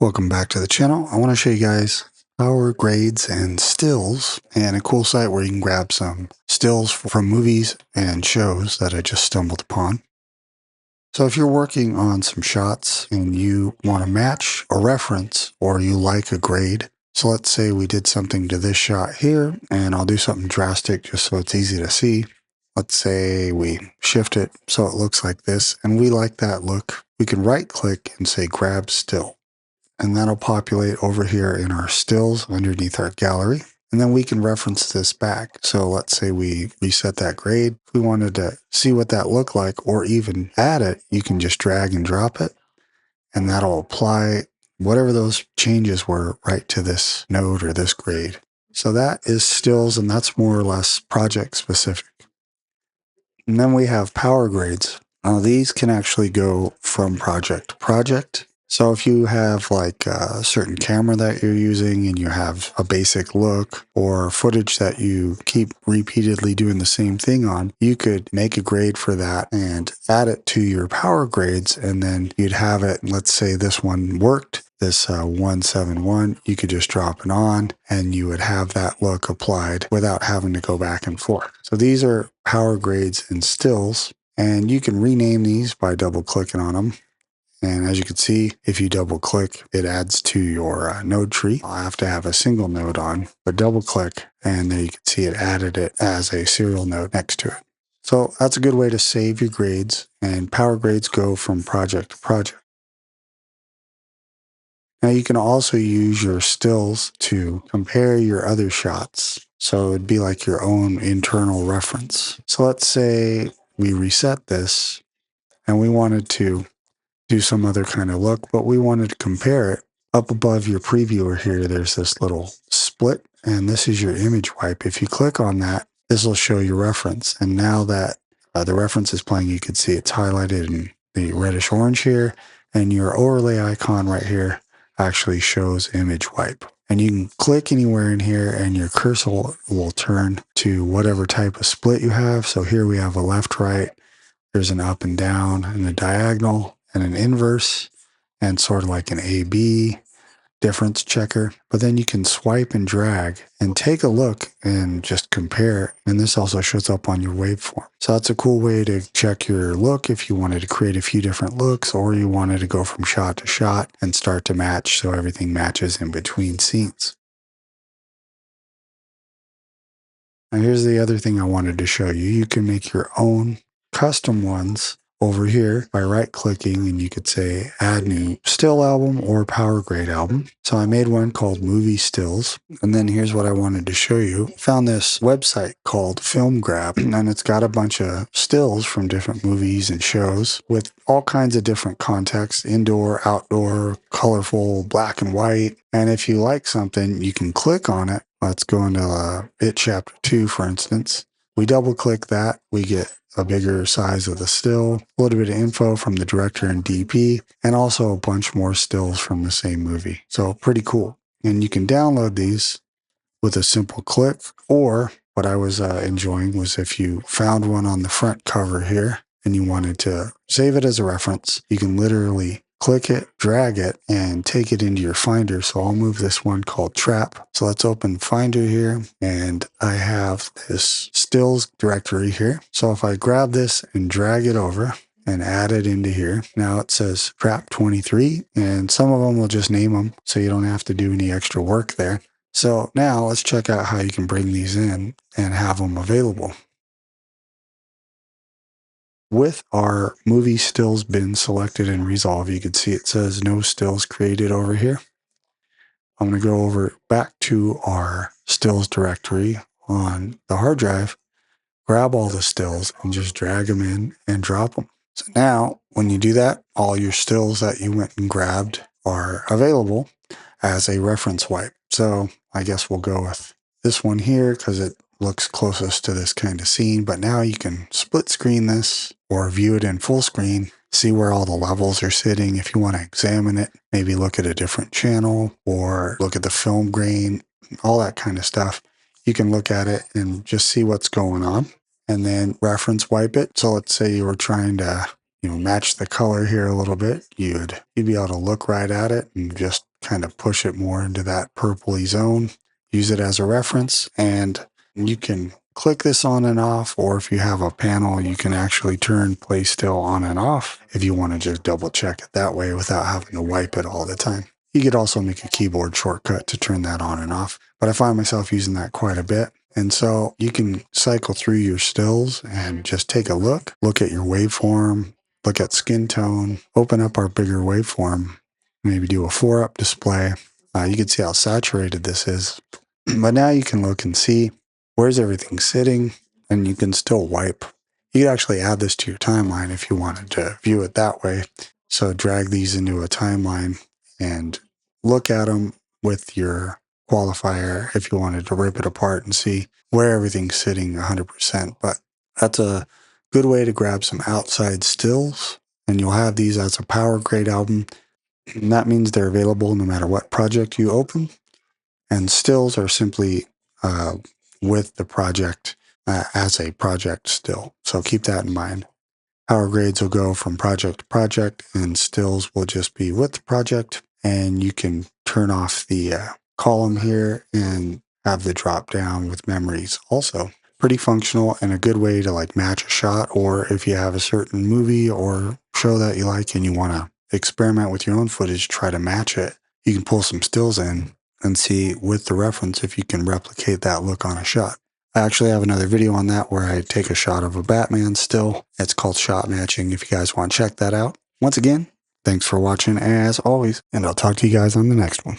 Welcome back to the channel. I want to show you guys power grades and stills and a cool site where you can grab some stills from movies and shows that I just stumbled upon. So if you're working on some shots and you want to match a reference or you like a grade, so let's say we did something to this shot here, and I'll do something drastic just so it's easy to see. Let's say we shift it so it looks like this and we like that look. We can right click and say grab still. And that'll populate over here in our stills underneath our gallery. And then we can reference this back. So let's say we reset that grade. If we wanted to see what that looked like or even add it, you can just drag and drop it. And that'll apply whatever those changes were right to this node or this grade. So that is stills, and that's more or less project specific. And then we have power grades. Now these can actually go from project to project. So if you have like a certain camera that you're using and you have a basic look or footage that you keep repeatedly doing the same thing on, you could make a grade for that and add it to your power grades, and then you'd have it. Let's say this one worked, this 171, you could just drop it on and you would have that look applied without having to go back and forth. So these are power grades and stills, and you can rename these by double clicking on them. And as you can see, if you double click, it adds to your node tree. I'll have to have a single node on, but double click, and there you can see it added it as a serial node next to it. So that's a good way to save your grades, and power grades go from project to project. Now you can also use your stills to compare your other shots. So it'd be like your own internal reference. So let's say we reset this and we wanted to do some other kind of look, but we wanted to compare it. Up above your previewer here, there's this little split, and this is your image wipe. If you click on that, this will show your reference. And now that the reference is playing, you can see it's highlighted in the reddish orange here, and your overlay icon right here actually shows image wipe. And you can click anywhere in here and your cursor will turn to whatever type of split you have. So here we have a left, right, there's an up and down and a diagonal and an inverse and sort of like an A-B difference checker. But then you can swipe and drag and take a look and just compare. And this also shows up on your waveform. So that's a cool way to check your look if you wanted to create a few different looks, or you wanted to go from shot to shot and start to match so everything matches in between scenes. Now here's the other thing I wanted to show you. You can make your own custom ones over here by right clicking, and you could say add new still album or power grade album. So I made one called movie stills, and then here's what I wanted to show you. Found this website called Film Grab, and it's got a bunch of stills from different movies and shows with all kinds of different contexts: indoor, outdoor, colorful, black and white. And if you like something, you can click on it. Let's go into It Chapter 2, for instance. We double click that, we get a bigger size of the still, a little bit of info from the director and DP, and also a bunch more stills from the same movie. So pretty cool. And you can download these with a simple click, or what I was enjoying was if you found one on the front cover here and you wanted to save it as a reference, you can literally click it, drag it, and take it into your Finder. So I'll move this one called Trap. So let's open Finder here, and I have this stills directory here. So if I grab this and drag it over and add it into here, now it says Trap 23, and some of them will just name them so you don't have to do any extra work there. So now let's check out how you can bring these in and have them available. With our movie stills bin selected in Resolve, you can see it says no stills created over here. I'm going to go over back to our stills directory on the hard drive, grab all the stills and just drag them in and drop them. So now when you do that, all your stills that you went and grabbed are available as a reference wipe. So I guess we'll go with this one here because it looks closest to this kind of scene. But now you can split screen this or view it in full screen, see where all the levels are sitting. If you want to examine it, maybe look at a different channel or look at the film grain, all that kind of stuff. You can look at it and just see what's going on and then reference wipe it. So let's say you were trying to match the color here a little bit. You'd be able to look right at it and just kind of push it more into that purpley zone. Use it as a reference, and you can click this on and off, or if you have a panel, you can actually turn play still on and off if you want to just double check it that way without having to wipe it all the time. You could also make a keyboard shortcut to turn that on and off, but I find myself using that quite a bit. And so you can cycle through your stills and just take a look at your waveform, look at skin tone, open up our bigger waveform, maybe do a 4-up display. You can see how saturated this is. But now you can look and see where's everything sitting, and you can still wipe. You could actually add this to your timeline if you wanted to view it that way. So drag these into a timeline and look at them with your qualifier if you wanted to rip it apart and see where everything's sitting 100%. But that's a good way to grab some outside stills, and you'll have these as a power grade album. And that means they're available no matter what project you open. And stills are simply with the project as a project still. So keep that in mind. Power grades will go from project to project, and stills will just be with the project. And you can turn off the column here and have the drop down with memories also. Pretty functional and a good way to like match a shot, or if you have a certain movie or show that you like and you want to experiment with your own footage, try to match it. You can pull some stills in and see with the reference if you can replicate that look on a shot. I actually have another video on that where I take a shot of a Batman still. It's called shot matching if you guys want to check that out. Once again, thanks for watching as always, and I'll talk to you guys on the next one.